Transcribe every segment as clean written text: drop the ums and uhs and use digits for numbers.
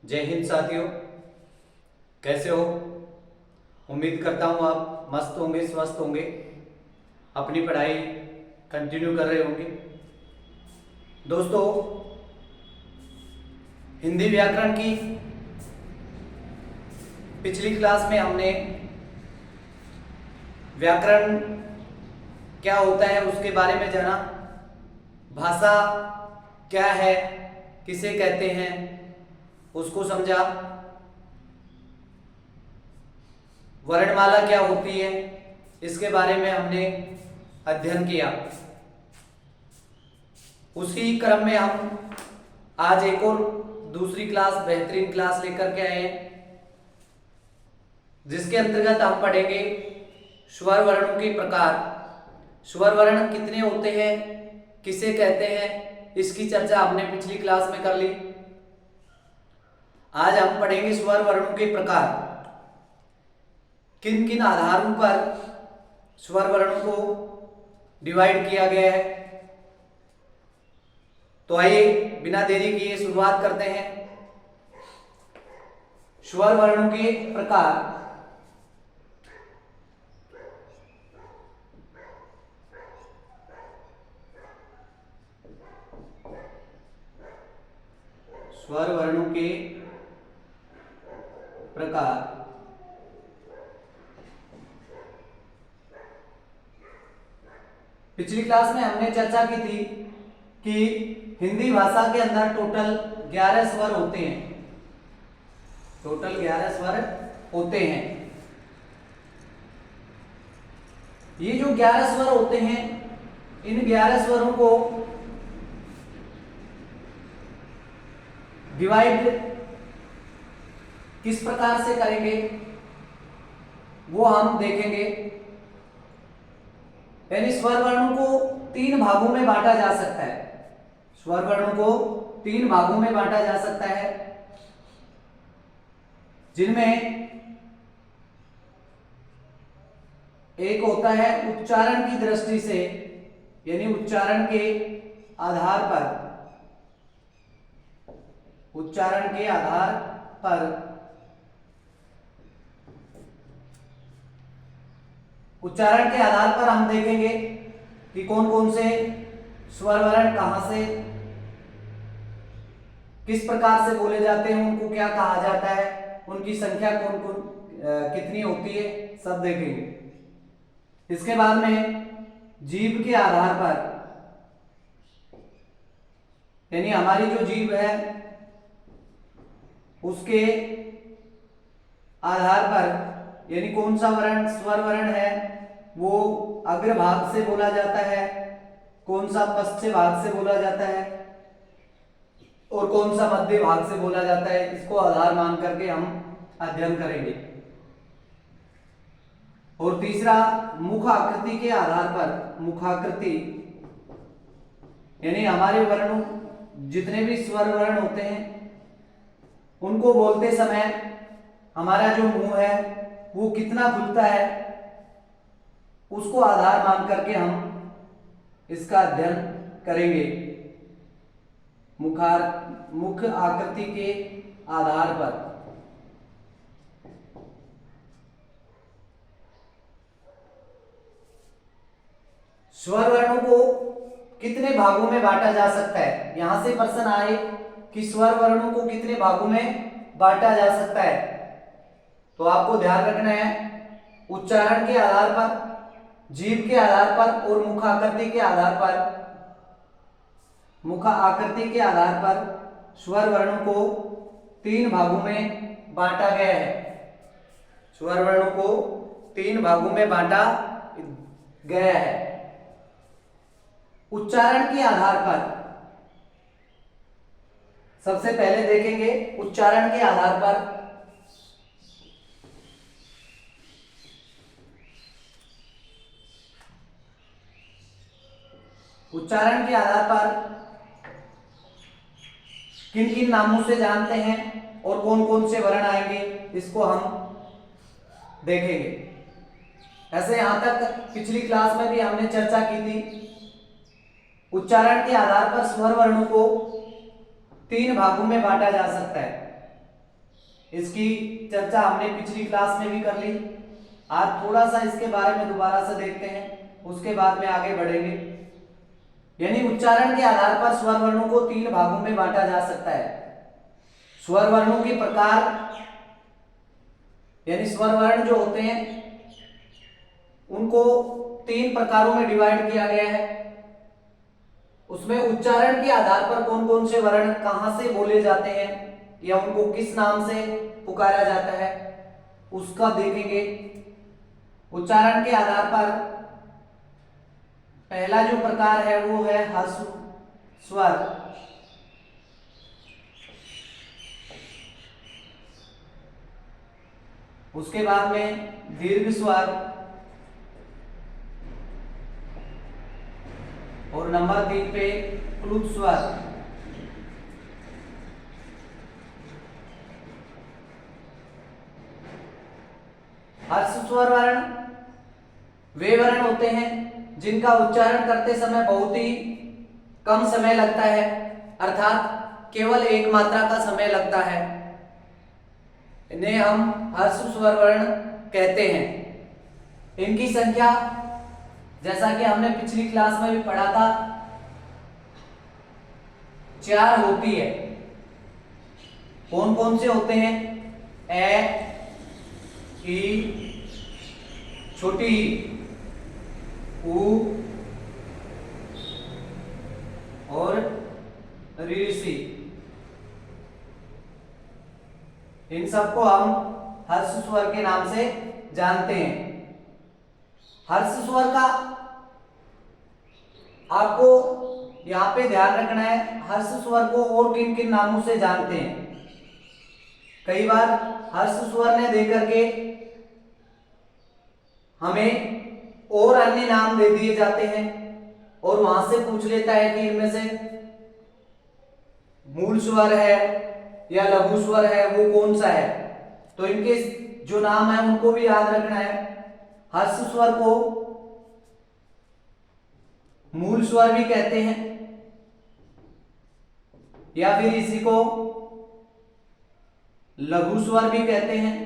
जय हिंद साथियों, कैसे हो। उम्मीद करता हूँ आप मस्त होंगे, स्वस्थ होंगे, अपनी पढ़ाई कंटिन्यू कर रहे होंगे। दोस्तों, हिंदी व्याकरण की पिछली क्लास में हमने व्याकरण क्या होता है उसके बारे में जाना, भाषा क्या है, किसे कहते हैं उसको समझा, वर्णमाला क्या होती है इसके बारे में हमने अध्ययन किया। उसी क्रम में हम आज एक और दूसरी क्लास, बेहतरीन क्लास लेकर के आए हैं, जिसके अंतर्गत हम पढ़ेंगे स्वर वर्णों के प्रकार। स्वर वर्ण कितने होते हैं, किसे कहते हैं, इसकी चर्चा हमने पिछली क्लास में कर ली। आज हम पढ़ेंगे स्वर वर्णों के प्रकार, किन किन आधारों पर स्वर वर्णों को डिवाइड किया गया है। तो आइए बिना देरी किए शुरुआत करते हैं। स्वर वर्णों के प्रकार। स्वर वर्णों के प्रकार। पिछली क्लास में हमने चर्चा की थी कि हिंदी भाषा के अंदर टोटल 11 स्वर होते हैं। टोटल 11 स्वर होते हैं। ये जो 11 स्वर होते हैं, इन 11 स्वरों को डिवाइड किस प्रकार से करेंगे वो हम देखेंगे। यानी स्वर वर्णों को 3 भागों में बांटा जा सकता है। स्वर वर्णों को 3 भागों में बांटा जा सकता है, जिनमें एक होता है उच्चारण की दृष्टि से, यानी उच्चारण के आधार पर, उच्चारण के आधार पर उच्चारण के आधार पर हम देखेंगे कि कौन कौन से स्वर वर्ण कहां से किस प्रकार से बोले जाते हैं, उनको क्या कहा जाता है, उनकी संख्या कौन कौन कितनी होती है, सब देखेंगे। इसके बाद में जीभ के आधार पर, यानी हमारी जो जीभ है उसके आधार पर, यानी कौन सा वर्ण स्वर वर्ण है वो अग्र भाग से बोला जाता है, कौन सा पश्चिम भाग से बोला जाता है और कौन सा मध्य भाग से बोला जाता है, इसको आधार मान करके हम अध्ययन करेंगे। और तीसरा मुख आकृति के आधार पर, मुखाकृति यानी हमारे वर्णों, जितने भी स्वर वर्ण होते हैं उनको बोलते समय हमारा जो मुंह है वो कितना खुलता है, उसको आधार मान करके हम इसका अध्ययन करेंगे। मुख आकृति के आधार पर। स्वर वर्णों को कितने भागों में बांटा जा सकता है, यहां से प्रश्न आए कि स्वर वर्णों को कितने भागों में बांटा जा सकता है, तो आपको ध्यान रखना है उच्चारण के आधार पर, जीभ के आधार पर और मुख आकृति के आधार पर। मुख आकृति के आधार पर स्वर वर्णों को 3 भागों में बांटा गया है। स्वर वर्णों को 3 भागों में बांटा गया है। उच्चारण के आधार पर सबसे पहले देखेंगे उच्चारण के आधार पर। उच्चारण के आधार पर किन किन नामों से जानते हैं और कौन कौन से वर्ण आएंगे, इसको हम देखेंगे। ऐसे यहां तक पिछली क्लास में भी हमने चर्चा की थी। उच्चारण के आधार पर स्वर वर्णों को 3 भागों में बांटा जा सकता है। इसकी चर्चा हमने पिछली क्लास में भी कर ली। आज थोड़ा सा इसके बारे में दोबारा से देखते हैं, उसके बाद में आगे बढ़ेंगे। यानी उच्चारण के आधार पर स्वर वर्णों को 3 भागों में बांटा जा सकता है। स्वर वर्णों के प्रकार, यानी स्वर वर्ण जो होते हैं उनको 3 प्रकारों में डिवाइड किया गया है। उसमें उच्चारण के आधार पर कौन कौन से वर्ण कहां से बोले जाते हैं या उनको किस नाम से पुकारा जाता है उसका देखेंगे। उच्चारण के आधार पर पहला जो प्रकार है वो है ह्रस्व स्वर। उसके बाद में दीर्घ स्वर और नंबर 3 पे क्लुप्त स्वर। ह्रस्व स्वर वर्ण वे वर्ण होते हैं जिनका उच्चारण करते समय बहुत ही कम समय लगता है, अर्थात केवल एक मात्रा का समय लगता है। इन्हें हम ह्रस्व स्वर वर्ण कहते हैं। इनकी संख्या जैसा कि हमने पिछली क्लास में भी पढ़ा था 4 होती है। कौन कौन से होते हैं? ए, ई, छोटी ई, उ और ऋषि। इन सबको हम ह्रस्व स्वर के नाम से जानते हैं। ह्रस्व स्वर का आपको यहां पे ध्यान रखना है, ह्रस्व स्वर को और किन किन नामों से जानते हैं। कई बार ह्रस्व स्वर ने देकर के हमें और अन्य नाम दे दिए जाते हैं और वहां से पूछ लेता है कि इनमें से मूल स्वर है या लघु स्वर है वो कौन सा है। तो इनके जो नाम है उनको भी याद रखना है। ह्रस्व स्वर को मूल स्वर भी कहते हैं या फिर इसी को लघु स्वर भी कहते हैं।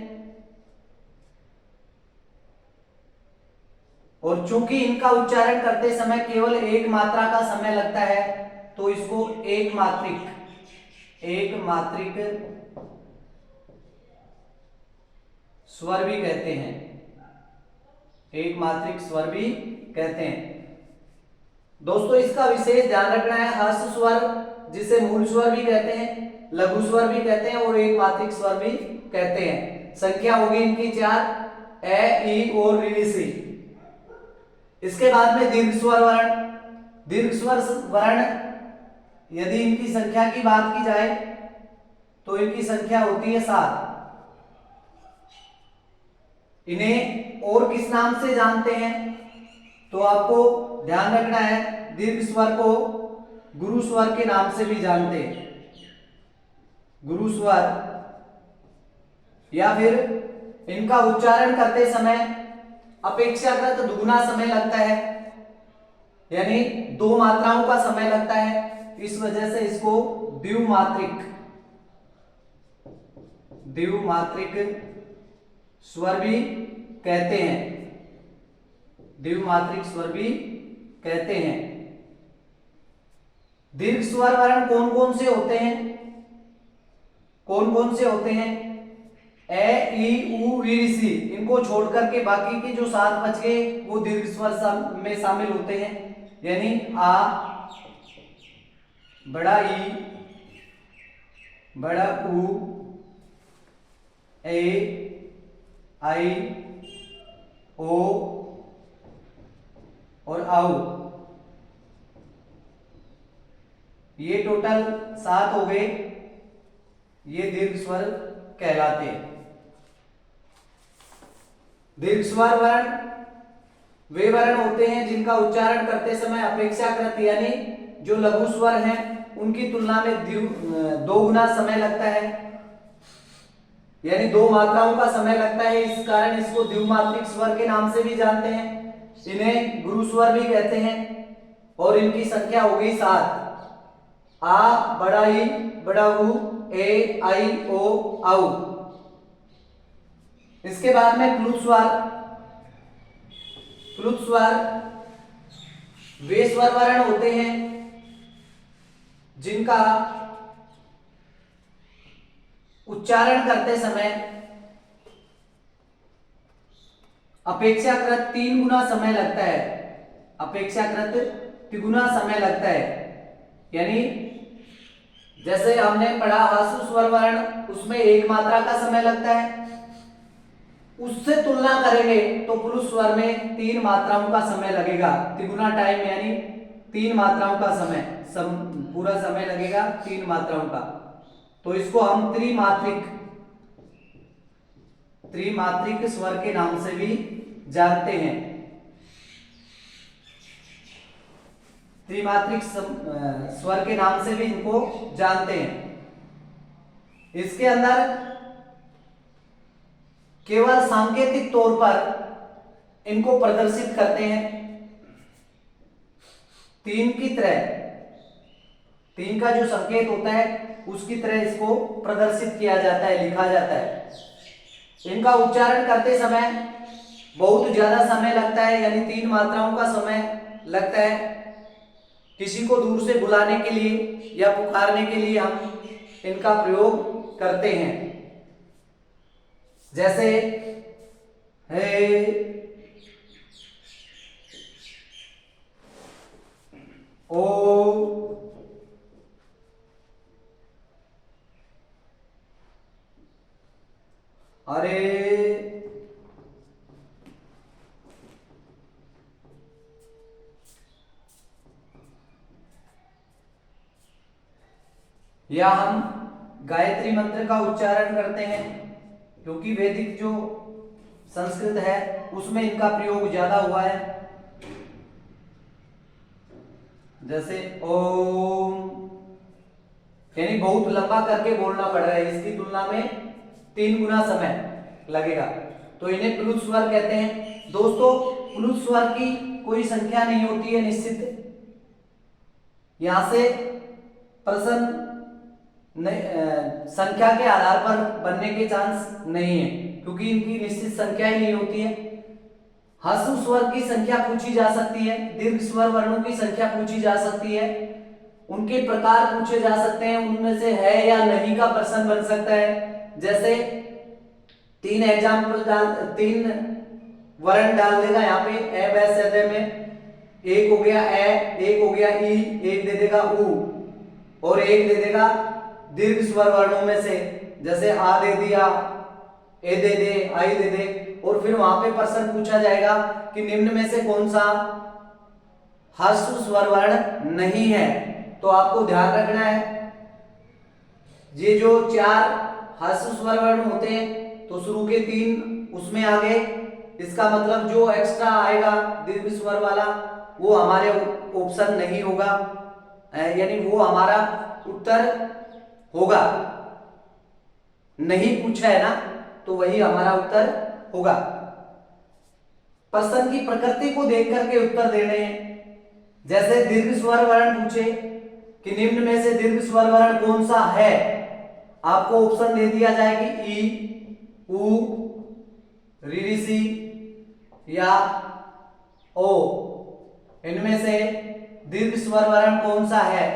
और चूंकि इनका उच्चारण करते समय केवल एक मात्रा का समय लगता है तो इसको एक मात्रिक स्वर भी कहते हैं। एक मात्रिक स्वर भी कहते हैं। दोस्तों इसका विशेष ध्यान रखना है, ह्रस्व स्वर जिसे मूल स्वर भी कहते हैं, लघु स्वर भी कहते हैं और एक मात्रिक स्वर भी कहते हैं। संख्या होगी इनकी 4, ए, ई और ऋषि। इसके बाद में दीर्घ स्वर वर्ण। दीर्घ स्वर वर्ण यदि इनकी संख्या की बात की जाए तो इनकी संख्या होती है 7। इन्हें और किस नाम से जानते हैं तो आपको ध्यान रखना है, दीर्घ स्वर को गुरु स्वर के नाम से भी जानते हैं। गुरु स्वर, या फिर इनका उच्चारण करते समय अपेक्षाकृत दुगुना समय लगता है, यानी 2 मात्राओं का समय लगता है। इस वजह से इसको द्विमात्रिक स्वर भी कहते हैं। द्विमात्रिक स्वर भी कहते हैं। दीर्घ स्वर वर्ण कौन कौन से होते हैं? कौन कौन से होते हैं? ए, ई, उ, ऋषि। इनको छोड़कर के बाकी के जो 7 बच गए वो दीर्घ स्वर में शामिल होते हैं। यानी आ, बड़ा ई, बड़ा उ, ए, आई, ओ और आउ। ये टोटल 7 हो गए, ये दीर्घ स्वर कहलाते हैं। दीर्घ स्वर वर्ण वे वर्ण होते हैं जिनका उच्चारण करते समय अपेक्षाकृत यानी जो लघु स्वर हैं उनकी तुलना में 2 गुना समय लगता है, यानी 2 मात्राओं का समय लगता है। इस कारण इसको द्विमात्रिक स्वर के नाम से भी जानते हैं। इन्हें गुरु स्वर भी कहते हैं और इनकी संख्या हो गई 7। आ, बड़ा ई, बड़ा उ, ए, आई, ओ, आउ। इसके बाद में प्लुत स्वर। प्लुत स्वर वे स्वर वर्ण होते हैं जिनका उच्चारण करते समय अपेक्षाकृत 3 गुना समय लगता है। अपेक्षाकृत 3 गुना समय लगता है। यानी जैसे हमने पढ़ा हासु स्वर वर्ण, उसमें 1 मात्रा का समय लगता है, उससे तुलना करेंगे तो प्लुत स्वर में 3 मात्राओं का समय लगेगा। तिगुना टाइम यानी 3 मात्राओं का समय, पूरा समय लगेगा 3 मात्राओं का। तो इसको हम त्रिमात्रिक स्वर के नाम से भी जानते हैं। त्रिमात्रिक स्वर के नाम से भी इनको जानते हैं। इसके अंदर केवल सांकेतिक तौर पर इनको प्रदर्शित करते हैं। 3 की तरह, 3 का जो संकेत होता है उसकी तरह इसको प्रदर्शित किया जाता है, लिखा जाता है। इनका उच्चारण करते समय बहुत ज्यादा समय लगता है, यानी 3 मात्राओं का समय लगता है। किसी को दूर से बुलाने के लिए या पुकारने के लिए हम इनका प्रयोग करते हैं। जैसे हे, ओ, अरे, या हम गायत्री मंत्र का उच्चारण करते हैं, क्योंकि वैदिक जो संस्कृत है उसमें इनका प्रयोग ज्यादा हुआ है। जैसे ओम, यानी बहुत लंबा करके बोलना पड़ रहा है, इसकी तुलना में 3 गुना समय लगेगा, तो इन्हें प्लुत स्वर कहते हैं। दोस्तों, प्लुत स्वर की कोई संख्या नहीं होती है निश्चित, यहां से प्रश्न संख्या के आधार पर बनने के चांस नहीं है, क्योंकि इनकी निश्चित संख्या ही नहीं होती है। ह्रस्व स्वर की संख्या पूछी जा सकती है, दीर्घ स्वर वर्णों की संख्या पूछी जा सकती है, उनके प्रकार पूछे जा सकते हैं, उनमें से है या नहीं का प्रश्न बन सकता है। जैसे 3 एग्जाम्पल 3 वर्ण डाल देगा यहाँ पे ए बै से दे में, एक हो गया ए, एक हो गया ई, एक दे देगा ऊ, और एक दे देगा दीर्घ स्वर वर्णों में से, जैसे आ दे दिया, ए दे दे, आई दे दे, और फिर वहां पे प्रश्न पूछा जाएगा कि निम्न में से कौन सा ह्रस्व स्वर वर्ण नहीं है। तो आपको ध्यान रखना है, ये जो 4 ह्रस्व स्वर वर्ण होते हैं तो शुरू के 3 उसमें आ गए, इसका मतलब जो एक्स्ट्रा आएगा दीर्घ स्वर वाला वो हमारे ऑप्शन नहीं होगा, यानी वो हमारा उत्तर होगा। नहीं पूछा है ना, तो वही हमारा उत्तर होगा। प्रश्न की प्रकृति को देख करके उत्तर देने हैं। जैसे दीर्घ स्वर वर्ण पूछे कि निम्न में से दीर्घ स्वर वर्ण कौन सा है, आपको ऑप्शन दे दिया जाएगी ई, उ, ऋषि या ओ, इनमें से दीर्घ स्वर वर्ण कौन सा है,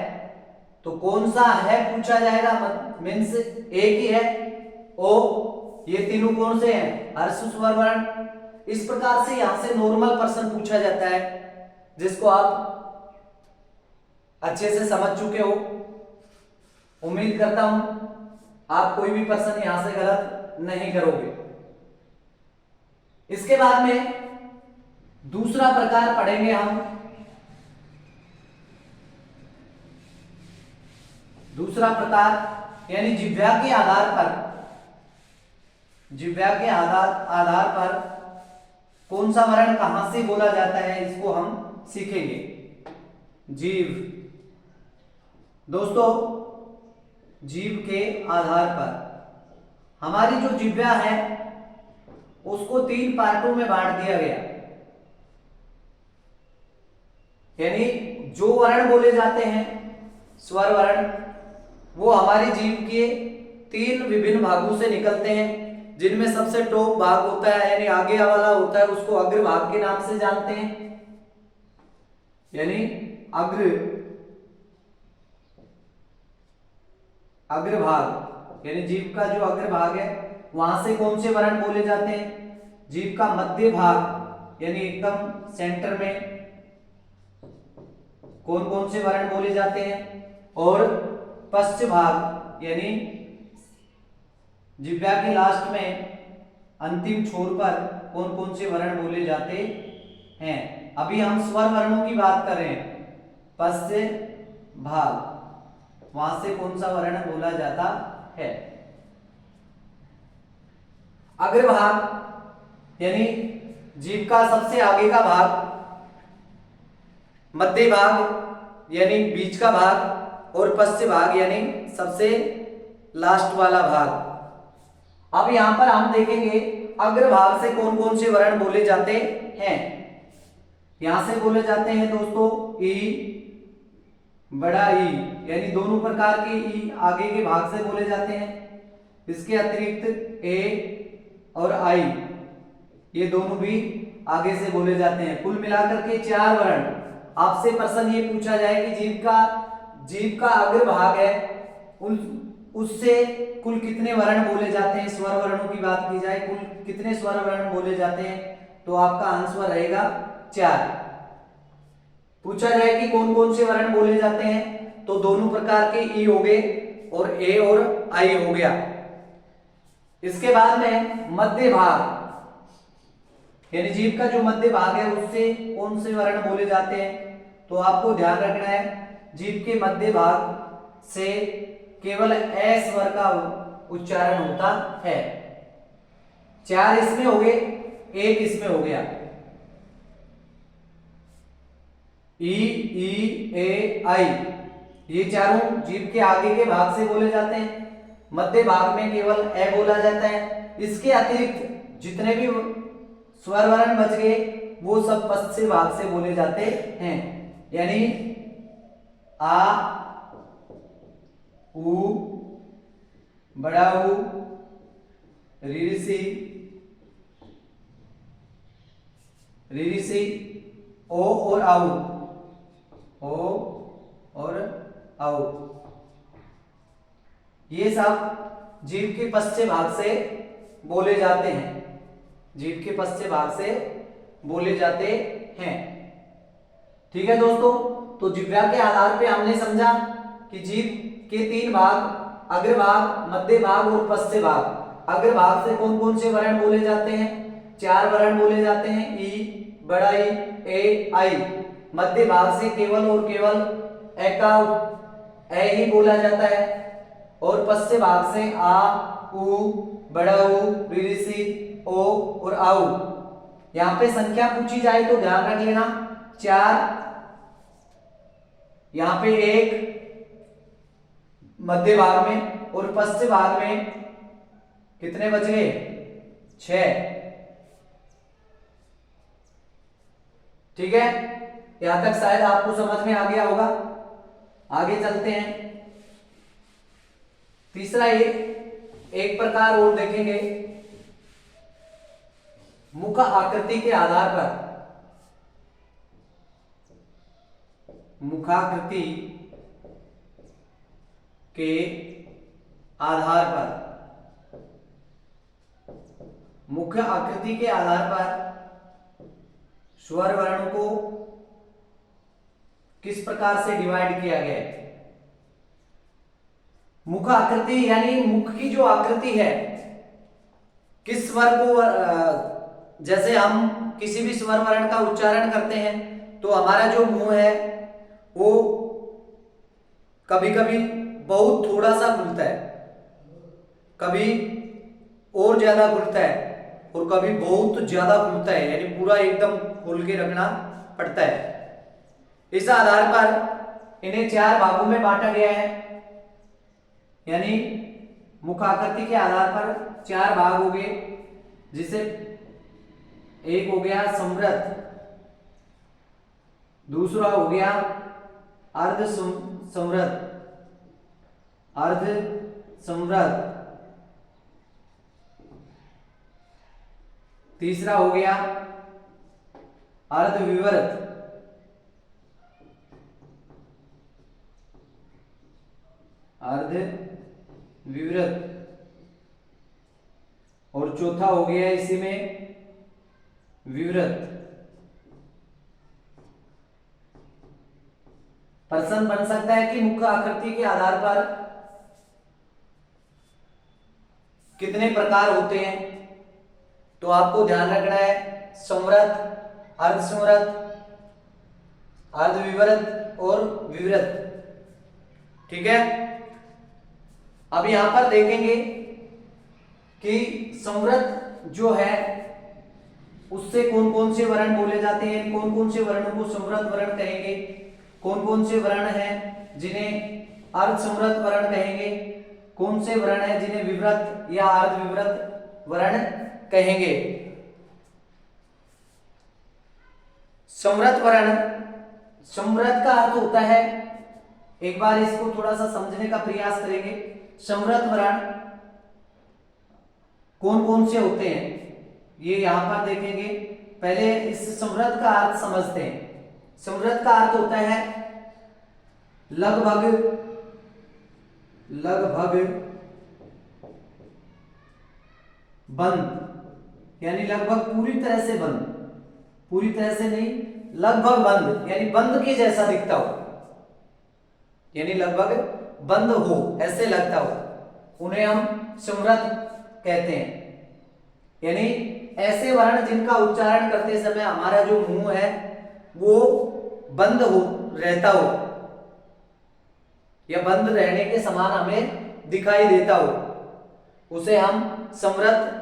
तो कौन सा है पूछा जाएगा, मीन्स एक ही है, ओ, ये तीनों कौन से हैं, ह्रस्व स्वर वर्ण। इस प्रकार से यहां से नॉर्मल प्रश्न पूछा जाता है, जिसको आप अच्छे से समझ चुके हो। उम्मीद करता हूं आप कोई भी प्रश्न यहां से गलत नहीं करोगे। इसके बाद में दूसरा प्रकार पढ़ेंगे हम। दूसरा प्रकार यानी जिह्वा के आधार पर, जिह्वा के आधार पर कौन सा वर्ण कहां से बोला जाता है, इसको हम सीखेंगे। जीव, दोस्तों जीव के आधार पर हमारी जो जिह्वा है उसको 3 पार्टों में बांट दिया गया, यानी जो वर्ण बोले जाते हैं स्वर वर्ण, वो हमारी जीभ के 3 विभिन्न भागों से निकलते हैं। जिनमें सबसे टॉप भाग होता है यानी आगे वाला होता है उसको अग्रभाग के नाम से जानते हैं, यानी अग्रभाग यानी जीभ का जो अग्रभाग है वहां से कौन से वर्ण बोले जाते हैं? जीभ का मध्य भाग यानी एकदम सेंटर में कौन कौन से वर्ण बोले जाते हैं? और पश्च भाग यानी जिह्वा के लास्ट में अंतिम छोर पर कौन कौन से वर्ण बोले जाते हैं? अभी हम स्वर वर्णों की बात कर रहे हैं। पश्च भाग वहां से कौन सा वर्ण बोला जाता है? अग्रभाग यानी जीभ का सबसे आगे का भाग, मध्य भाग यानी बीच का भाग, और पश्च भाग यानी सबसे लास्ट वाला भाग। अब यहां पर हम देखेंगे अग्रभाग से कौन कौन से वर्ण बोले जाते हैं। यहां से बोले जाते हैं दोस्तों ई, बड़ा ई, यानी दोनों प्रकार के ई आगे के भाग से बोले जाते हैं। इसके अतिरिक्त ए और आई ये दोनों भी आगे से बोले जाते हैं। कुल मिलाकर के 4 वर्ण। आपसे प्रश्न ये पूछा जाए कि जीभ का अग्रभाग है उससे कुल कितने वर्ण बोले जाते हैं? स्वर वर्णों की बात की जाए कुल कितने स्वर वर्ण बोले जाते हैं? तो आपका आंसर रहेगा 4। पूछा जाए कि कौन कौन से वर्ण बोले जाते हैं तो दोनों प्रकार के ई हो गए और ए और आई हो गया। इसके बाद में मध्य भाग यानी जीभ का जो मध्य भाग है उससे कौन से वर्ण बोले जाते हैं? तो आपको ध्यान रखना है जीभ के मध्य भाग से केवल ए स्वर का उच्चारण होता है। 4 इसमें हो गए, 1 इसमें हो गया। ई, ए, आई ये चारों जीभ के आगे के भाग से बोले जाते हैं। मध्य भाग में केवल ए बोला जाता है। इसके अतिरिक्त जितने भी स्वर वर्ण बच गए वो सब पश्च भाग से बोले जाते हैं, यानी आ, उ, बड़ा उ, रीरिसी, ओ और आउ, ओ और आउ ये सब जीभ के पश्च भाग से बोले जाते हैं। जीभ के पश्च भाग से बोले जाते हैं। ठीक है दोस्तों, तो जिह्वा के आधार पे हमने समझा कि जीभ के 3 भाग, अग्रभाग, मध्य भाग और पश्च भाग। अग्रभाग से कौन कौन से वर्ण बोले जाते हैं? 4 वर्ण बोले जाते हैं, ई, बड़ा ई, ए, आई। मध्य भाग से केवल और केवल ए ही बोला जाता है, और पश्च भाग से आ, उ, बड़ा उ, रीरिसी, ओ और आउ। यहां पे संख्या पूछी जाए तो ध्यान रख लेना 4, यहां पे 1 मध्य भाग में, और पश्च भाग में कितने बच गए? 6। ठीक है, यहां तक शायद आपको समझ में आ गया होगा। आगे चलते हैं। तीसरा एक प्रकार और देखेंगे, मुख आकृति के आधार पर। मुखाकृति के आधार पर, मुख्य आकृति के आधार पर स्वर वर्णों को किस प्रकार से डिवाइड किया गया है? मुख आकृति यानी मुख की जो आकृति है, किस स्वर को, जैसे हम किसी भी स्वर वर्ण का उच्चारण करते हैं तो हमारा जो मुंह है वो कभी कभी बहुत थोड़ा सा खुलता है, कभी और ज्यादा खुलता है, और कभी बहुत ज्यादा खुलता है, यानी पूरा एकदम खोल के रखना पड़ता है। इस आधार पर इन्हें 4 भागों में बांटा गया है, यानी मुख आकृति के आधार पर 4 भाग हो गए, जिसे एक हो गया समृद्ध, दूसरा हो गया अर्ध समृद्ध, तीसरा हो गया अर्धविवृत, अर्धविवृत, और चौथा हो गया इसी में विवृत। प्रश्न बन सकता है कि मुख्य आकृति के आधार पर कितने प्रकार होते हैं, तो आपको ध्यान रखना है संवृत, अर्धसंवृत, अर्धविवृत और विवृत। ठीक है, अब यहां पर देखेंगे कि संवृत जो है उससे कौन कौन से वर्ण बोले जाते हैं, कौन कौन से वर्णों को संवृत वर्ण कहेंगे, कौन कौन से वर्ण हैं जिन्हें अर्धसंवृत वर्ण कहेंगे, कौन से वर्ण हैं जिन्हें विवृत या अर्धविवृत वर्ण कहेंगे। संवृत वर्ण, संवृत का अर्थ होता है, एक बार इसको थोड़ा सा समझने का प्रयास करेंगे। संवृत वर्ण कौन कौन से होते हैं ये यहां पर देखेंगे। पहले इस संवृत का अर्थ समझते हैं। संवृत का अर्थ होता है लगभग, लगभग बंद, यानी लगभग पूरी तरह से बंद, पूरी तरह से नहीं, लगभग बंद, यानी बंद के जैसा दिखता हो, यानी लगभग बंद हो ऐसे लगता हो, उन्हें हम संवृत कहते हैं। यानी ऐसे वर्ण जिनका उच्चारण करते समय हमारा जो मुंह है वो बंद हो रहता हो या बंद रहने के समान हमें दिखाई देता हो, उसे हम संवृत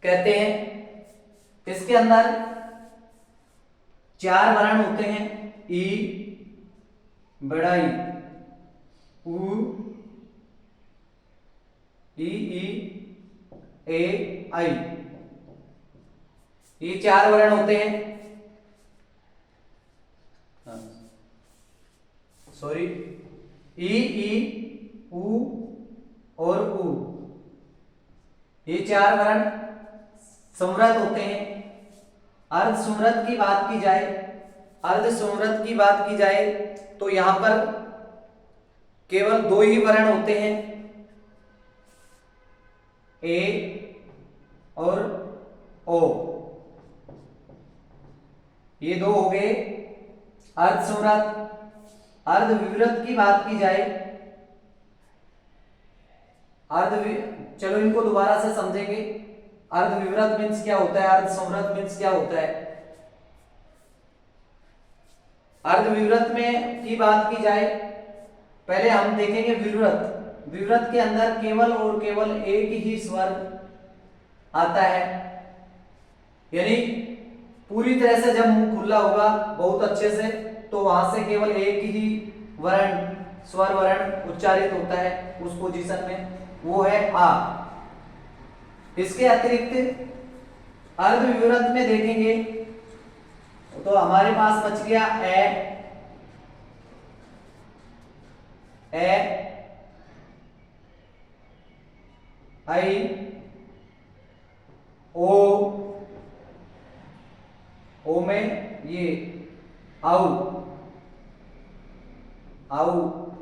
कहते हैं। इसके अंदर 4 वर्ण होते हैं, ई, बड़ा ई, उ, ई, ए, आई, ये 4 वर्ण होते हैं। सॉरी, ई, उ और उ, ये 4 वर्ण संवृत होते हैं। अर्धसंवृत की बात की जाए, अर्धसंवृत की बात की जाए तो यहां पर केवल 2 ही वर्ण होते हैं, ए और ओ, ये 2 हो गए अर्धसंवृत। अर्धविवृत की बात की जाए, चलो इनको दोबारा से समझेंगे। अर्धविवृत मीन्स क्या होता है, अर्धसंवृत मीन्स क्या होता है। अर्धविवृत में की बात की जाए, पहले हम देखेंगे विवृत। विवृत के अंदर केवल और केवल एक ही स्वर आता है, यानी पूरी तरह से जब मुंह खुला होगा बहुत अच्छे से तो वहां से केवल एक ही वर्ण, स्वर वर्ण उच्चारित होता है उस पोजीशन में, वो है आ। इसके अतिरिक्त अर्धविवृत में देखेंगे तो हमारे पास बच गया ए, आई, ओ में ये आउ, आउ,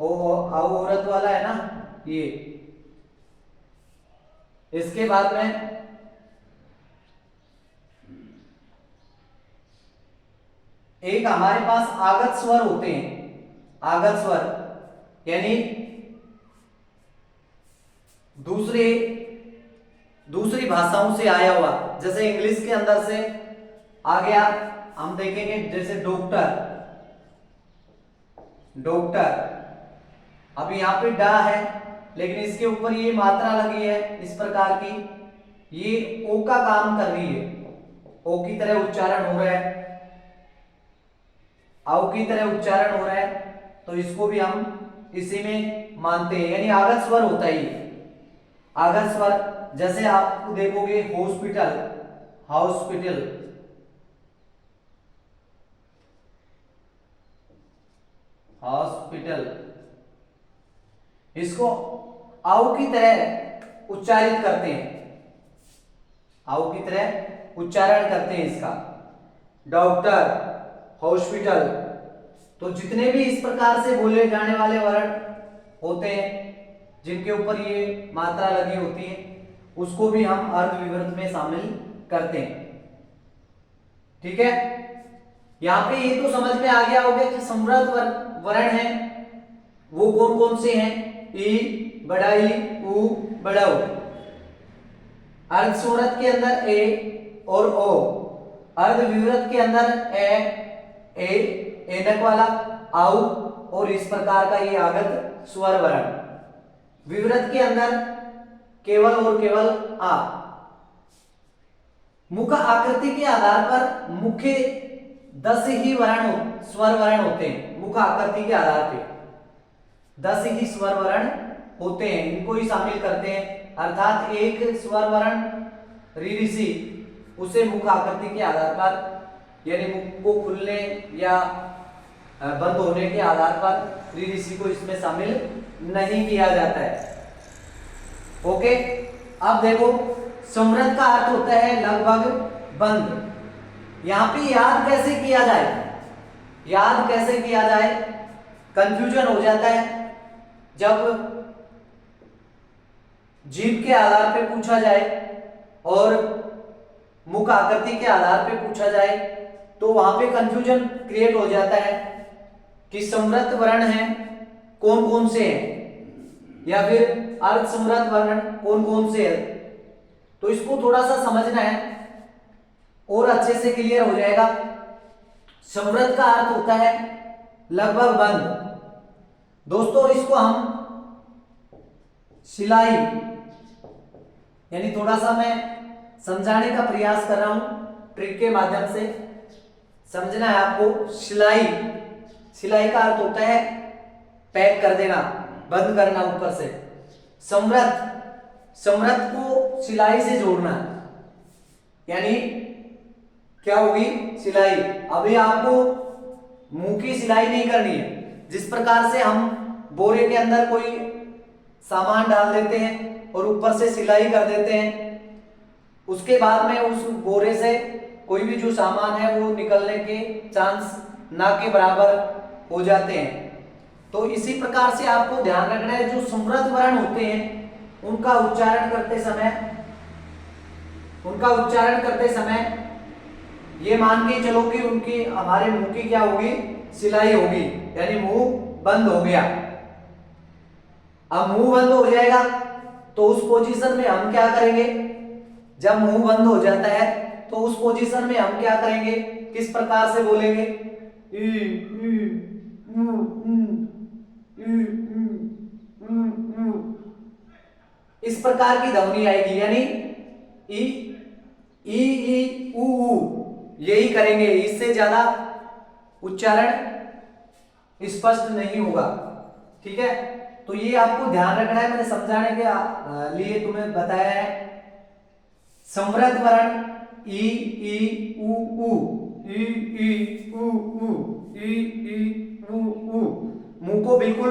आउ औरत वाला है ना ये। इसके बाद में एक हमारे पास आगत स्वर होते हैं, आगत स्वर यानी दूसरी भाषाओं से आया हुआ, जैसे इंग्लिश के अंदर से आ गया, हम देखेंगे जैसे डॉक्टर, डॉक्टर, अब यहां पे डा है लेकिन इसके ऊपर ये मात्रा लगी है इस प्रकार की, ये ओ का काम कर रही है, ओ की तरह उच्चारण हो रहा है, आओ की तरह उच्चारण हो रहा है, तो इसको भी हम इसी में मानते हैं, यानी आगत स्वर होता है ये आगत स्वर। जैसे आप देखोगे हॉस्पिटल, हॉस्पिटल, हॉस्पिटल, इसको आओ की तरह उच्चारित करते हैं, आउ की तरह उच्चारण करते हैं इसका। Doctor, hospital. तो जितने भी इस प्रकार से बोले जाने वाले वर्ण होते हैं जिनके ऊपर ये मात्रा लगी होती है उसको भी हम अर्ध विवृत में शामिल करते हैं। ठीक है, यहां पे ये तो समझ में आ गया होगा कि समृद्ध वर्ण है वो कौन कौन से हैं। ई, बड़ा ई, उ, बड़ा उ। अर्ध समृद्ध के अंदर ए और ओ। अर्ध विवृत के अंदर ए, एनक वाला, आउ और इस प्रकार का ये आगत स्वर वर्ण। विवृत के अंदर केवल और केवल आ। मुख आकृति के आधार पर मुख्य 10 ही स्वर वर्ण होते हैं। मुख आकृति के आधार पे 10 ही स्वर वर्ण होते हैं, इनको ही शामिल करते हैं। अर्थात एक स्वर वर्ण ऋषि उसे मुख आकृति के आधार पर यानी मुख को खुलने या बंद होने के आधार पर ऋषि को इसमें शामिल नहीं किया जाता है। ओके, अब देखो समृद्ध का अर्थ होता है लगभग बंद। यहां पे याद कैसे किया जाए, याद कैसे किया जाए, कंफ्यूजन हो जाता है जब जीभ के आधार पे पूछा जाए और मुख आकृति के आधार पे पूछा जाए तो वहां पे कंफ्यूजन क्रिएट हो जाता है कि समृद्ध वर्ण हैं कौन कौन से हैं या फिर अर्ध समृद्ध वर्ण कौन कौन से हैं। तो इसको थोड़ा सा समझना है और अच्छे से क्लियर हो जाएगा। समृद्ध का अर्थ होता है लगभग बंद। दोस्तों इसको हम सिलाई यानी थोड़ा सा मैं समझाने का प्रयास कर रहा हूं ट्रिक के माध्यम से, समझना है आपको। सिलाई, सिलाई का अर्थ होता है पैक कर देना, बंद करना ऊपर से। समृद्ध, समृद्ध को सिलाई से जोड़ना यानी क्या होगी, सिलाई। अभी आपको मुंह की सिलाई नहीं करनी है। जिस प्रकार से हम बोरे के अंदर कोई सामान डाल देते हैं और ऊपर से सिलाई कर देते हैं, उसके बाद में उस बोरे से कोई भी जो सामान है वो निकलने के चांस ना के बराबर हो जाते हैं। तो इसी प्रकार से आपको ध्यान रखना है जो समृद्ध वर्ण होते हैं उनका उच्चारण करते समय ये मान के चलो कि उनकी हमारे मुंह की क्या होगी, सिलाई होगी यानी मुंह बंद हो गया। अब मुंह बंद हो जाएगा तो उस पोजीशन में हम क्या करेंगे, जब मुंह बंद हो जाता है तो उस पोजीशन में हम क्या करेंगे, किस प्रकार से बोलेंगे, इस प्रकार की ध्वनि आएगी यानी ई उ यही करेंगे। इससे ज्यादा उच्चारण स्पष्ट नहीं होगा। ठीक है, तो ये आपको ध्यान रखना है, मैंने समझाने के लिए तुम्हें बताया है। समृद्ध वर्ण ई उ मुंह को बिल्कुल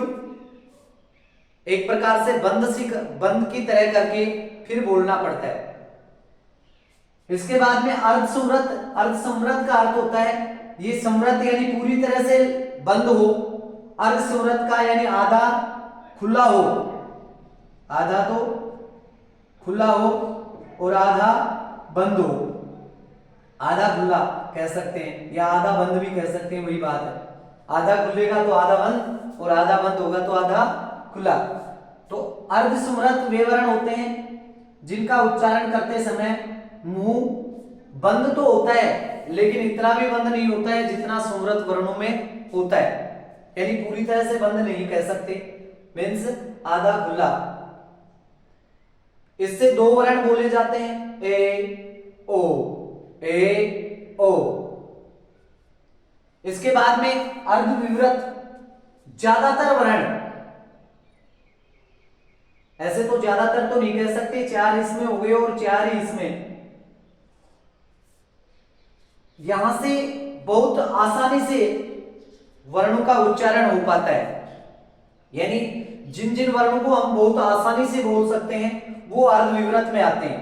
एक प्रकार से बंद की तरह करके फिर बोलना पड़ता है। इसके बाद में अर्ध समृद्ध का अर्थ होता है ये समृद्ध यानी पूरी तरह से बंद हो, अर्ध समृद्ध का यानी आधा खुला हो, आधा तो खुला हो और आधा बंद हो। आधा खुला कह सकते हैं या आधा बंद भी कह सकते हैं, वही बात है। आधा खुलेगा तो आधा बंद और आधा बंद होगा तो आधा खुला। तो अर्ध समृद्ध वे वर्ण होते हैं जिनका उच्चारण करते समय मुंह बंद तो होता है लेकिन इतना भी बंद नहीं होता है जितना समृद्ध वर्णों में होता है, यानी पूरी तरह से बंद नहीं कह सकते, मीन्स आधा खुला। इससे दो वर्ण बोले जाते हैं ए ओ। इसके बाद में अर्ध विवृत ज्यादातर वर्ण, ऐसे तो ज्यादातर तो नहीं कह सकते, 4 इसमें हो गए और 4 ही इसमें। यहां से बहुत आसानी से वर्णों का उच्चारण हो पाता है, यानी जिन जिन वर्णों को हम बहुत आसानी से बोल सकते हैं वो अर्ध विवृत में आते हैं।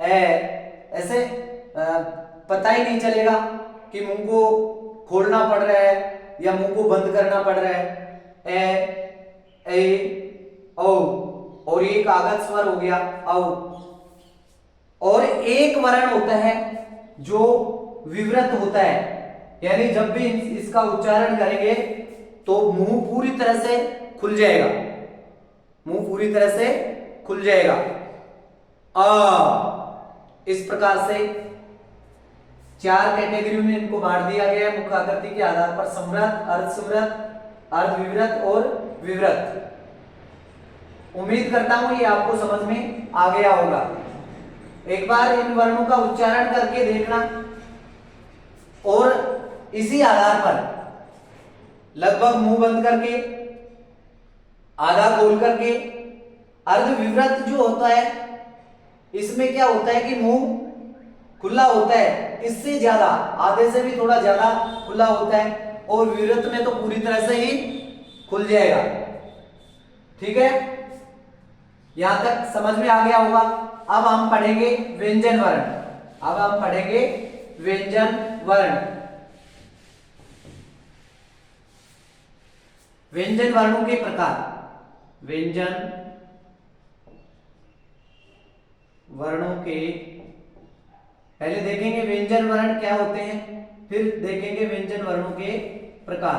ए, ऐसे पता ही नहीं चलेगा कि मुंह को खोलना पड़ रहा है या मुंह को बंद करना पड़ रहा है। ए औ, और ये कागज स्वर हो गया औ। और एक वर्ण होता है जो विवृत होता है, यानी जब भी इसका उच्चारण करेंगे तो मुंह पूरी तरह से खुल जाएगा, मुंह पूरी तरह से खुल जाएगा। इस प्रकार से 4 कैटेगरी में इनको बांट दिया गया है मुख्य आकृति के आधार पर, समृद्ध, अर्धसमृद्ध, अर्धविवृत और विवृत। उम्मीद करता हूं ये आपको समझ में आ गया होगा। एक बार इन वर्णों का उच्चारण करके देखना और इसी आधार पर लगभग मुंह बंद करके, आधा खोल करके, अर्धविवृत जो होता है इसमें क्या होता है कि मुंह खुला होता है, इससे ज्यादा, आधे से भी थोड़ा ज्यादा खुला होता है, और विवृत में तो पूरी तरह से ही खुल जाएगा। ठीक है, यहां तक समझ में आ गया होगा। अब हम पढ़ेंगे व्यंजन वर्ण। अब हम पढ़ेंगे व्यंजन वर्ण। व्यंजन वर्णों के प्रकार। व्यंजन वर्णों के, पहले देखेंगे व्यंजन वर्ण क्या होते हैं, फिर देखेंगे व्यंजन वर्णों के प्रकार।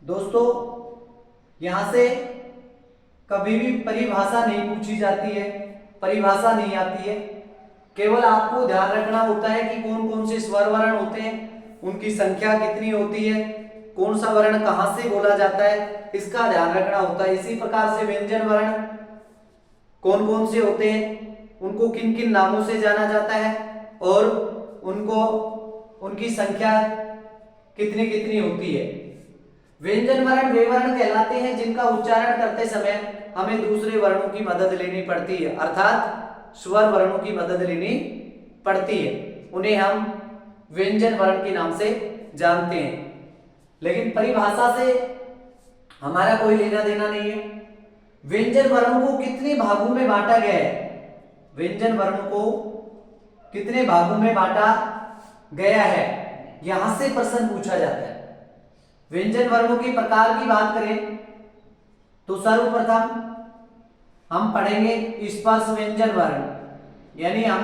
दोस्तों, यहां से कभी भी परिभाषा नहीं पूछी जाती है, परिभाषा नहीं आती है, केवल आपको ध्यान रखना होता है कि कौन कौन से स्वर वर्ण होते हैं, उनकी संख्या कितनी होती है, कौन सा वर्ण कहां से बोला जाता है, इसका ध्यान रखना होता है। इसी प्रकार से व्यंजन वर्ण कौन कौन से होते हैं, उनको किन किन नामों से जाना जाता है, और उनको उनकी संख्या कितनी कितनी होती है। व्यंजन वर्ण वे वर्ण कहलाते हैं जिनका उच्चारण करते समय हमें दूसरे वर्णों की मदद लेनी पड़ती है, अर्थात स्वर वर्णों की मदद लेनी पड़ती है, उन्हें हम व्यंजन वर्ण के नाम से जानते हैं। लेकिन परिभाषा से हमारा कोई लेना देना नहीं है। व्यंजन वर्णों को कितने भागों में बांटा गया है, व्यंजन वर्णों को कितने भागों में बांटा गया है, यहां से प्रश्न पूछा जाता है। व्यंजन वर्णों के प्रकार की बात करें तो सर्वप्रथम हम पढ़ेंगे स्पर्श व्यंजन वर्ण, यानी हम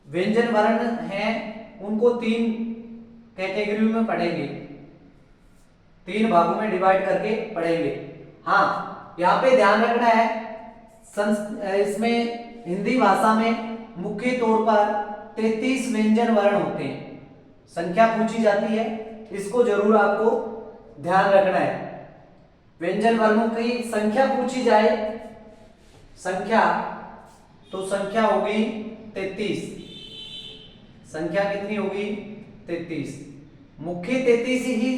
व्यंजन वर्ण हैं उनको 3 कैटेगरी में पढ़ेंगे, 3 भागों में डिवाइड करके पढ़ेंगे। हाँ, यहाँ पे ध्यान रखना है, इसमें हिंदी भाषा में मुख्य तौर पर 33 व्यंजन वर्ण होते हैं, संख्या पूछी जाती है, इसको जरूर आपको ध्यान रखना है। व्यंजन वर्णों की संख्या पूछी जाए, संख्या, तो संख्या होगी 33। संख्या कितनी होगी? 33। मुख्य 33 ही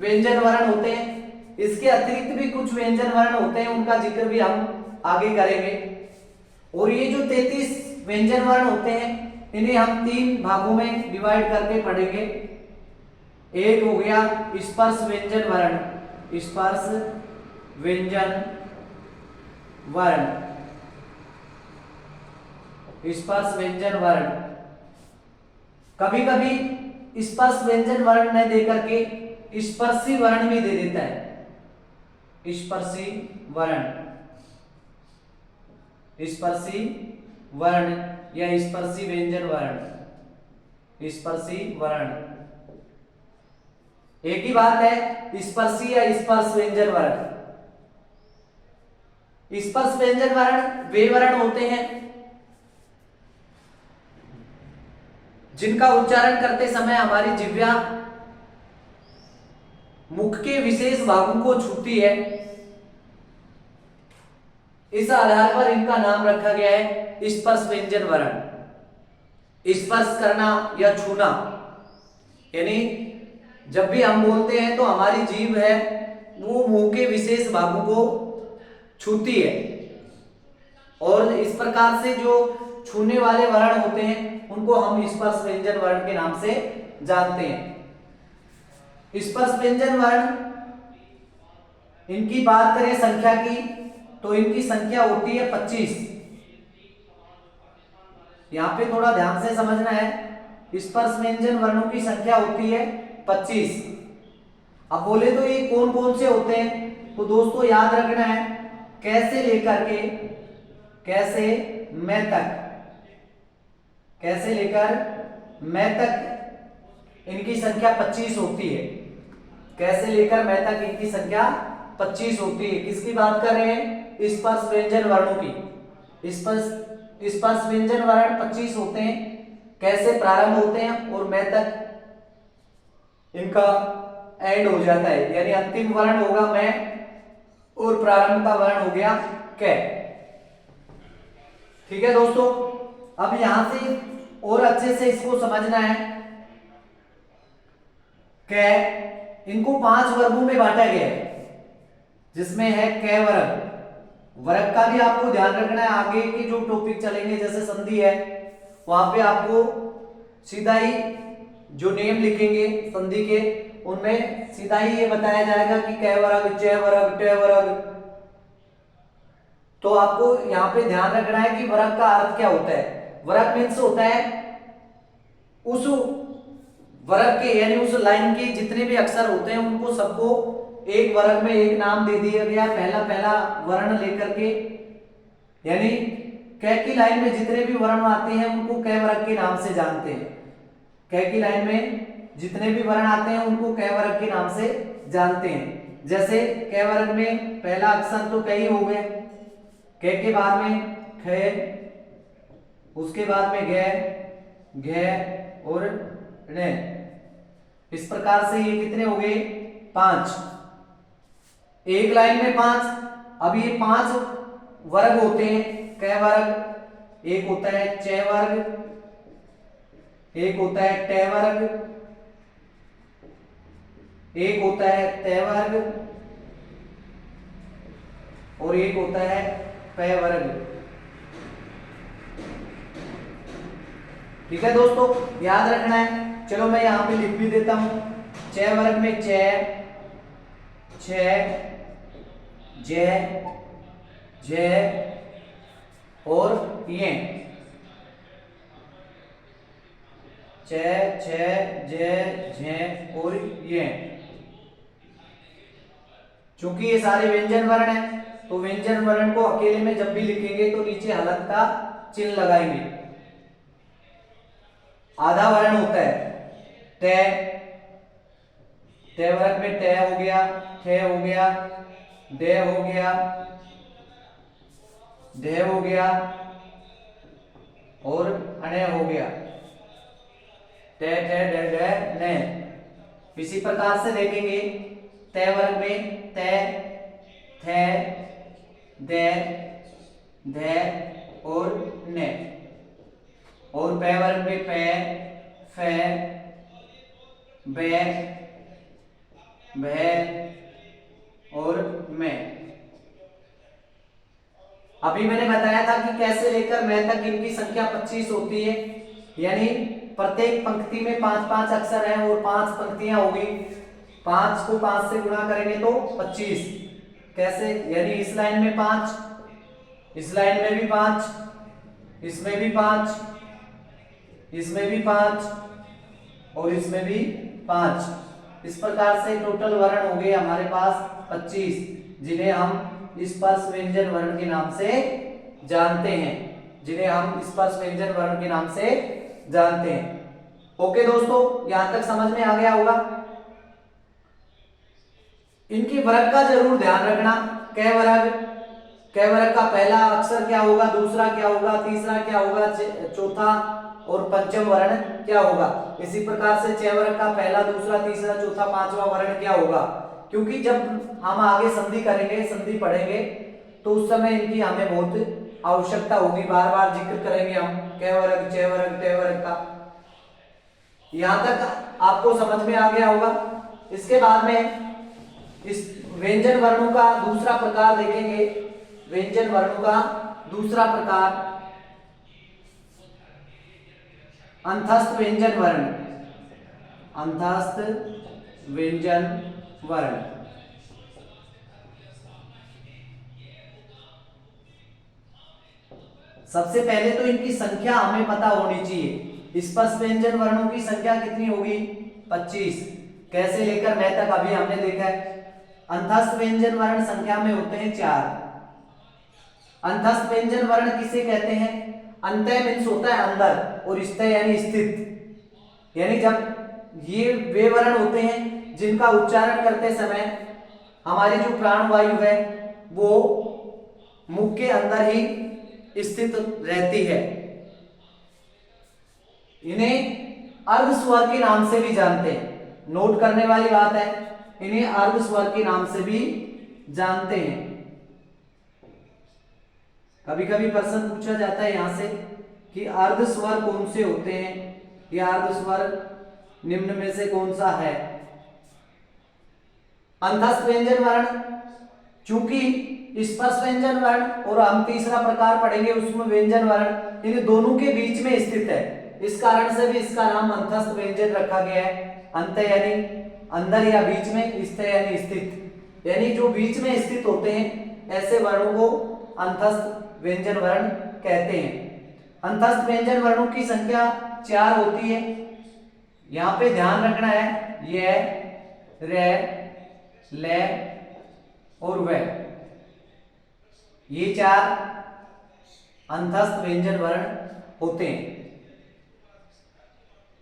व्यंजन वर्ण होते हैं, इसके अतिरिक्त भी कुछ व्यंजन वर्ण होते हैं, उनका जिक्र भी हम आगे करेंगे। और ये जो 33 व्यंजन वर्ण होते हैं इन्हें हम 3 भागों में डिवाइड करके पढ़ेंगे। एक हो गया स्पर्श व्यंजन वर्ण, स्पर्श व्यंजन वर्ण, स्पर्श व्यंजन वर्ण। कभी कभी स्पर्श व्यंजन वर्ण न देकर के स्पर्शी वर्ण भी दे देता है, स्पर्शी वर्ण, स्पर्शी वर्ण या स्पर्शी व्यंजन वर्ण, स्पर्शी वर्ण एक ही बात है, स्पर्शी या स्पर्श व्यंजन वर्ण। स्पर्श व्यंजन वर्ण वे वर्ण होते हैं जिनका उच्चारण करते समय हमारी जिह्वा मुख के विशेष भागों को छूती है, इस आधार पर इनका नाम रखा गया है स्पर्श व्यंजन वर्ण। स्पर्श करना या छूना, यानी जब भी हम बोलते हैं तो हमारी जीभ है वो मुंह के विशेष भागों को छूती है, और इस प्रकार से जो छूने वाले वर्ण होते हैं उनको हम स्पर्श व्यंजन वर्ण के नाम से जानते हैं। स्पर्श व्यंजन वर्ण, इनकी बात करें संख्या की तो इनकी संख्या होती है 25। यहाँ पे थोड़ा ध्यान से समझना है, स्पर्श व्यंजन वर्णों की संख्या होती है 25। अब बोले तो ये कौन कौन से होते हैं, तो दोस्तों याद रखना है कैसे लेकर के कैसे मैं तक, कैसे लेकर मैं तक इनकी संख्या 25 होती है। कैसे लेकर मैं तक इनकी संख्या 25 होती है। किसकी बात कर रहे हैं, स्पर्श व्यंजन वर्णों की। स्पर्श व्यंजन वर्ण 25 होते हैं। कैसे प्रारंभ होते हैं और मैं तक इनका एंड हो जाता है, यानी अंतिम वर्ण होगा मैं और प्रारंभ का वर्ण हो गया कै। ठीक है दोस्तों, अब यहां से और अच्छे से इसको समझना है। कै इनको 5 वर्गों में बांटा गया है, जिसमें है कै वर्ग। वर्ग का भी आपको ध्यान रखना है, आगे के जो टॉपिक चलेंगे जैसे संधि है वहां पे आपको सीधा ही जो नेम लिखेंगे संधि के उनमें सीधा ही ये बताया जाएगा कि कै वर्ग, चै वर्ग, टे वर्ग। तो आपको यहाँ पे ध्यान रखना है कि वर्ग का अर्थ क्या होता है। वर्ग मीन्स होता है उस वर्ग के यानी उस लाइन के जितने भी अक्षर होते हैं उनको सबको एक वर्ग में एक नाम दे दिया गया, पहला पहला वर्ण लेकर के। यानी कै की लाइन में जितने भी वर्ण आते हैं उनको कै वर्ग के नाम से जानते हैं। कै की लाइन में जितने भी वर्ण आते हैं उनको कै वर्ग के नाम से जानते हैं। जैसे कै वर्ग में पहला अक्षर तो कै ही हो गया, कै के बाद में ख, उसके बाद में गै, घै और ण। इस प्रकार से ये कितने हो गए 5, एक लाइन में 5। अब ये 5 वर्ग होते हैं कै वर्ग, एक होता है चै वर्ग, एक होता है टे वर्ग, एक होता है तै वर्ग और एक होता है पै वर्ग। ठीक है दोस्तों, याद रखना है। चलो मैं यहां पे लिख भी देता हूं। चै वर्ग में चै, छै, जै, झै और ये। चै, छै, जै, झै और ये। चूंकि ये सारे व्यंजन वर्ण हैं तो व्यंजन वर्ण को अकेले में जब भी लिखेंगे तो नीचे हलंत का चिन्ह लगाएंगे। आधा वर्ण होता है टे, टे वर्ग में टे हो गया, थे हो गया, दे हो गया, ढे हो गया और अणे हो गया, टे टे डे डे ने। इसी प्रकार से देखेंगे तै वर्ग में तै, थे, दे, धे और ने। और पै वर्ग में पै, फै, बै, भै और मैं। अभी मैंने बताया था कि कैसे लेकर मैं तक इनकी संख्या 25 होती है, यानी प्रत्येक पंक्ति में 5-5 अक्षर हैं और 5 पंक्तियां होगी। 5 को 5 से गुणा करेंगे तो 25। कैसे, यानी इस लाइन में 5, इस लाइन में भी 5, इसमें भी 5, इसमें भी 5 और इसमें भी 5। इस प्रकार से टोटल वर्ण हो गए हमारे पास 25, जिन्हें हम स्पर्श व्यंजन वर्ण के नाम से जानते हैं, जिन्हें हम स्पर्श व्यंजन वर्ण के नाम से जानते हैं। ओके दोस्तों, यहां तक समझ में आ गया होगा। इनकी वर्ग का जरूर ध्यान रखना। कै वर्ग, कै वर्ग का पहला अक्षर क्या होगा, दूसरा क्या होगा, तीसरा क्या होगा, चौथा और पंचम वर्ण क्या होगा। इसी प्रकार से चै वर्ग का पहला, दूसरा, तीसरा, चौथा, पांचवा वर्ण क्या होगा। क्योंकि जब हम आगे संधि करेंगे, संधि पढ़ेंगे तो उस समय इनकी हमें बहुत आवश्यकता होगी, बार बार जिक्र करेंगे हम कै वर्ग, चै वर्ग, टे वर्ग का। यहां तक आपको समझ में आ गया होगा। इसके बाद में इस व्यंजन वर्णों का दूसरा प्रकार देखेंगे। व्यंजन वर्णों का दूसरा प्रकार अंतस्थ व्यंजन वर्ण। अंतस्थ व्यंजन वर्ण। सबसे पहले तो इनकी संख्या हमें पता होनी चाहिए। स्पर्श व्यंजन वर्णों की संख्या कितनी होगी? 25। कैसे लेकर मैं तक अभी हमने देखा है। अंतस्थ व्यंजन वर्ण संख्या में होते हैं 4। अंतस्थ व्यंजन वर्ण किसे कहते हैं? अंतः मीन्स होता है अंदर, और स्थ यानी स्थित, यानी जब ये वे वर्ण होते हैं जिनका उच्चारण करते समय हमारी जो प्राणवायु है वो मुख के अंदर ही स्थित रहती है। इन्हें अर्ध स्वर के नाम से भी जानते हैं। नोट करने वाली बात है, इन्हें अर्ध स्वर के नाम से भी जानते हैं। कभी कभी प्रश्न पूछा जाता है यहां से कि अर्ध स्वर कौन से होते हैं, या अर्ध स्वर निम्न में से कौन सा है। अंतस्थ व्यंजन वर्ण, चूंकि स्पर्श व्यंजन वर्ण और हम तीसरा प्रकार पढ़ेंगे उसमें व्यंजन वर्ण, इन दोनों के बीच में स्थित है, इस कारण से भी इसका नाम अंतस्थ व्यंजन रखा गया है। अंत यानी अंदर या बीच में, स्थ यानी स्थित, यानी जो बीच में स्थित होते हैं ऐसे वर्णों को अंतस्थ व्यंजन वर्ण कहते हैं। अंतस्थ व्यंजन वर्णों की संख्या 4 होती है। यहां पे ध्यान रखना है, ये रे, ले और वे, ये 4 अंतस्थ व्यंजन वर्ण होते हैं।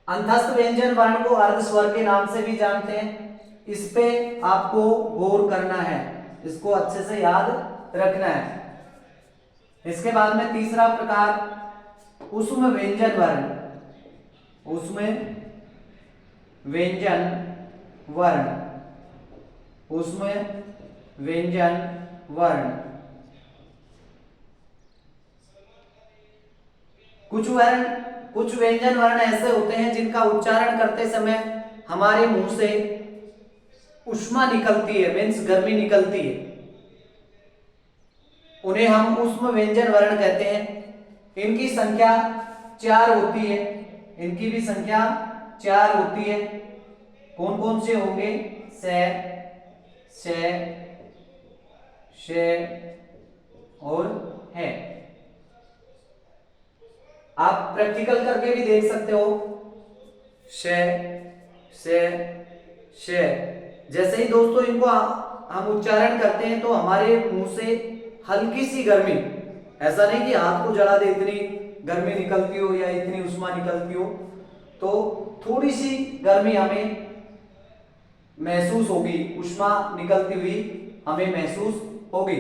अंतस्थ व्यंजन वर्ण को अर्ध स्वर के नाम से भी जानते हैं। इस पे आपको गौर करना है, इसको अच्छे से याद रखना है। इसके बाद में तीसरा प्रकार उष्म व्यंजन वर्ण, उष्म व्यंजन वर्ण, उष्म व्यंजन वर्ण। कुछ व्यंजन वर्ण ऐसे होते हैं जिनका उच्चारण करते समय हमारे मुंह से ऊष्मा निकलती है, मीन्स गर्मी निकलती है, उन्हें हम उष्म व्यंजन वर्ण कहते हैं। इनकी संख्या 4 होती है, इनकी भी संख्या 4 होती है। कौन कौन से होंगे? से, शे और है। आप प्रैक्टिकल करके भी देख सकते हो। शे, से, शे, जैसे ही दोस्तों इनको हम उच्चारण करते हैं तो हमारे मुंह से हल्की सी गर्मी, ऐसा नहीं कि हाथ को जला दे इतनी गर्मी निकलती हो या इतनी उष्मा निकलती हो, तो थोड़ी सी गर्मी हमें महसूस होगी, उष्मा निकलती हुई हमें महसूस होगी।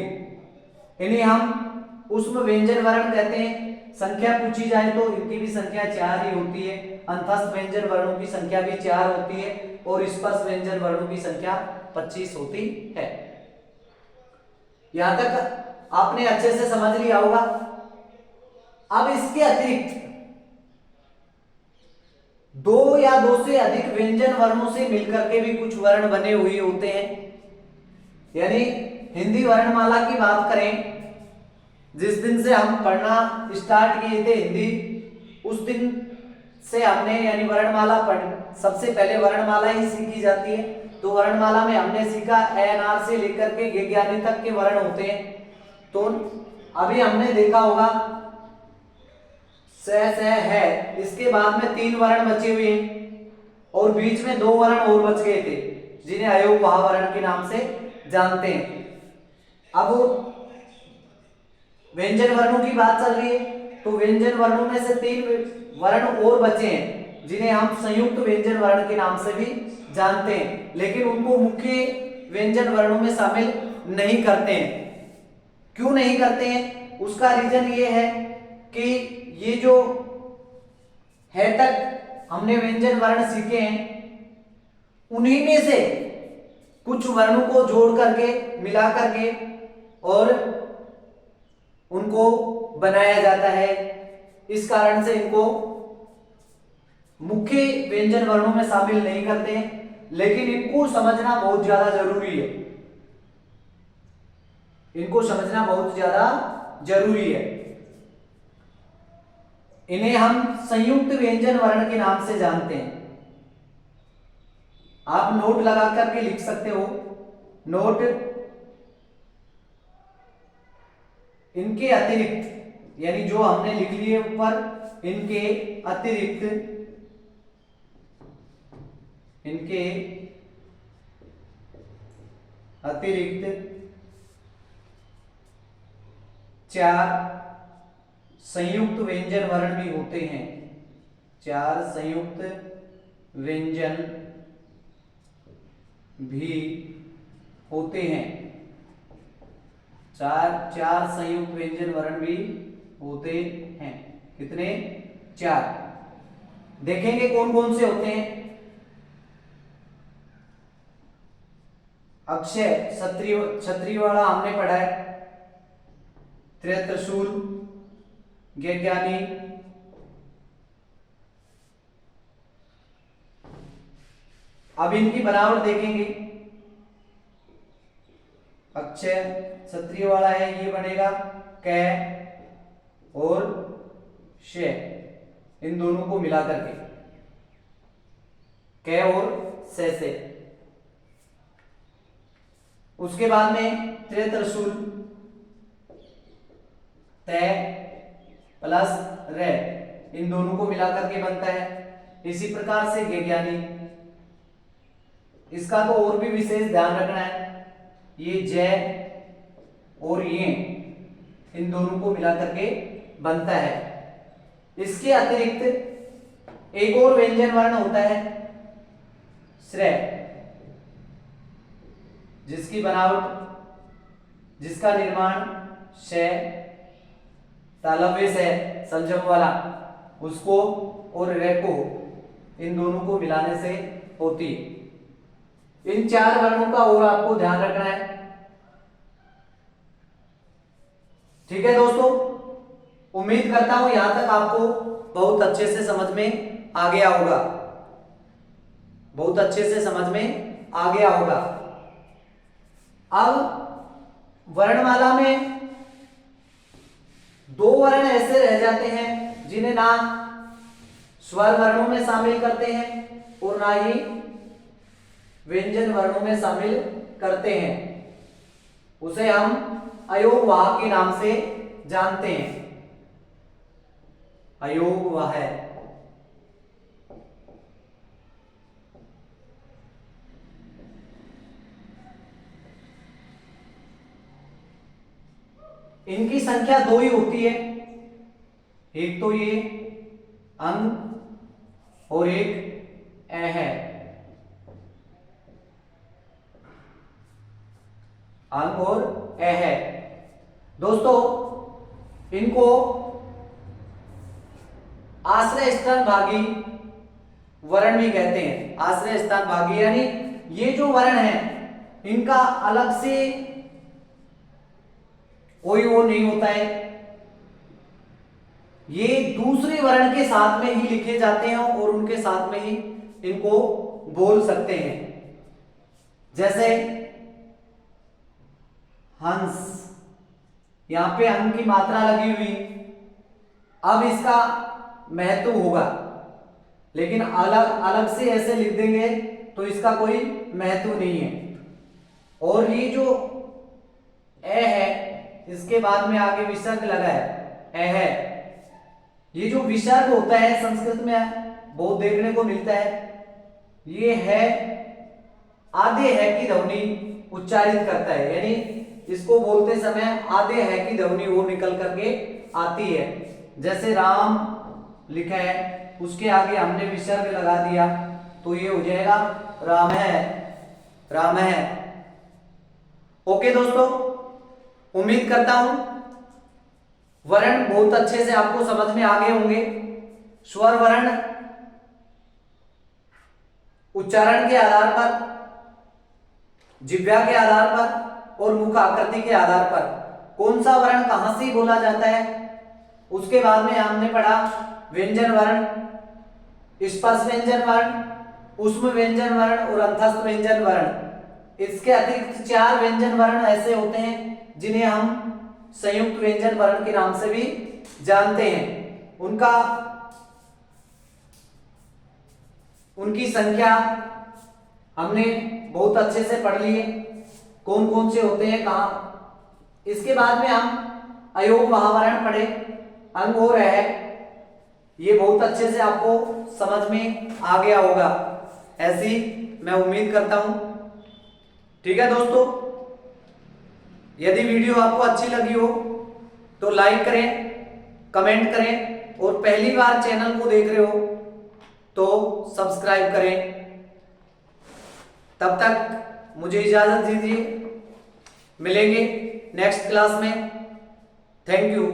इन्हें हम उष्म व्यंजन वर्ण कहते हैं। संख्या पूछी जाए तो इनकी भी संख्या 4 ही होती है। अंतस्थ व्यंजन वर्णों की संख्या भी 4 होती है और स्पर्श व्यंजन वर्णों की संख्या 25 होती है। यहां तक आपने अच्छे से समझ लिया होगा। अब इसके अतिरिक्त 2 या 2 से अधिक व्यंजन वर्णों से मिलकर के भी कुछ वर्ण बने हुए होते हैं। यानी हिंदी वर्णमाला की बात करें, जिस दिन से हम पढ़ना स्टार्ट किए थे हिंदी, उस दिन से हमने यानी वर्णमाला सबसे पहले वर्णमाला ही सीखी जाती है। तो वर्णमाला में हमने सीखा ANR से लेकर के ज्ञानी तक के वर्ण होते हैं। तो अभी हमने देखा होगा से है, इसके बाद में 3 वर्ण बचे हुए हैं और बीच में 2 वर्ण और बच गए थे जिन्हें अयोगवाह वर्ण के नाम से जानते हैं। अब व्यंजन वर्णों की बात चल रही है, तो व्यंजन वर्णों में से 3 वर्ण और बचे हैं जिन्हें हम संयुक्त व्यंजन वर्ण के नाम से भी जानते हैं, लेकिन उनको मुख्य व्यंजन वर्णों में शामिल नहीं करते हैं। क्यों नहीं करते हैं? उसका रीजन ये है कि ये जो है तक हमने व्यंजन वर्ण सीखे हैं, उन्हीं में से कुछ वर्णों को जोड़ करके, मिला करके और उनको बनाया जाता है। इस कारण से इनको मुख्य व्यंजन वर्णों में शामिल नहीं करते हैं, लेकिन इनको समझना बहुत ज्यादा जरूरी है। इनको समझना बहुत ज्यादा जरूरी है। इन्हें हम संयुक्त व्यंजन वर्ण के नाम से जानते हैं। आप नोट लगा करके लिख सकते हो। नोट, इनके अतिरिक्त यानी जो हमने लिख लिए ऊपर, इनके अतिरिक्त 4 संयुक्त व्यंजन वर्ण भी होते हैं। 4 संयुक्त व्यंजन भी होते हैं। चार संयुक्त व्यंजन वर्ण भी होते हैं। कितने? 4। देखेंगे कौन कौन से होते हैं। अक्षय क्षत्रिय वाला हमने पढ़ा है, त्रिशूल, ज्ञानी, अब इनकी बनावट देखेंगे। अक्षय क्षत्रिय वाला है, ये बनेगा कै और शे, इन दोनों को मिला करके कै और से। उसके बाद में त्रिशूल, तय प्लस रे, इन दोनों को मिला करके बनता है। इसी प्रकार से ज्ञानी, इसका तो और भी विशेष ध्यान रखना है। ये जय और ये, इन दोनों को मिला करके बनता है। इसके अतिरिक्त एक और व्यंजन वर्ण होता है श्रेय, जिसकी बनावट, जिसका निर्माण शय तालव्य से, संजम वाला, उसको और रे को, इन दोनों को मिलाने से होती है। इन 4 वर्णों का और आपको ध्यान रखना है। ठीक है दोस्तों, उम्मीद करता हूं यहां तक आपको बहुत अच्छे से समझ में आ गया होगा, बहुत अच्छे से समझ में आ गया होगा। अब वर्णमाला में 2 वर्ण ऐसे रह जाते हैं जिन्हें ना स्वर वर्णों में शामिल करते हैं और ना ही व्यंजन वर्णों में शामिल करते हैं। उसे हम अयोगवाह के नाम से जानते हैं। अयोगवाह है। इनकी संख्या 2 ही होती है, एक तो ये अंग और एक ए है। अंग और ए है। दोस्तों, इनको आश्रय स्थान भागी वर्ण भी कहते हैं। आश्रय स्थान भागी यानी ये जो वर्ण है, इनका अलग से कोई वो नहीं होता है, ये दूसरे वर्ण के साथ में ही लिखे जाते हैं और उनके साथ में ही इनको बोल सकते हैं। जैसे हंस, यहां पे हंस की मात्रा लगी हुई, अब इसका महत्व होगा, लेकिन अलग अलग से ऐसे लिख देंगे तो इसका कोई महत्व नहीं है। और ये जो ए है, इसके बाद में आगे विसर्ग लगा है, ए है। ये जो विसर्ग होता है संस्कृत में बहुत देखने को मिलता है, ये है आधे है की ध्वनि उच्चारित करता है, यानी इसको बोलते समय आधे है की ध्वनि वो निकल करके आती है। जैसे राम लिखा है, उसके आगे हमने विसर्ग लगा दिया तो ये हो जाएगा राम है, राम है। ओके दोस्तों, उम्मीद करता हूं वर्ण बहुत अच्छे से आपको समझ में आ गए होंगे। स्वर वर्ण उच्चारण के आधार पर, जिह्वा के आधार पर और मुख आकृति के आधार पर कौन सा वर्ण कहां से बोला जाता है। उसके बाद में हमने पढ़ा व्यंजन वर्ण, स्पर्श व्यंजन वर्ण, ऊष्म व्यंजन वर्ण और अंतस्थ व्यंजन वर्ण। इसके अतिरिक्त 4 व्यंजन वर्ण ऐसे होते हैं जिन्हें हम संयुक्त व्यंजन वर्ण के नाम से भी जानते हैं। उनकी संख्या हमने बहुत अच्छे से पढ़ ली है, कौन कौन से होते हैं, कहां। इसके बाद में हम अयोगवाह वर्ण पढ़े, अंग हो रहा है, ये बहुत अच्छे से आपको समझ में आ गया होगा, ऐसी मैं उम्मीद करता हूं। ठीक है दोस्तों, यदि वीडियो आपको अच्छी लगी हो तो लाइक करें, कमेंट करें, और पहली बार चैनल को देख रहे हो तो सब्सक्राइब करें। तब तक मुझे इजाजत दीजिए, मिलेंगे नेक्स्ट क्लास में। Thank you.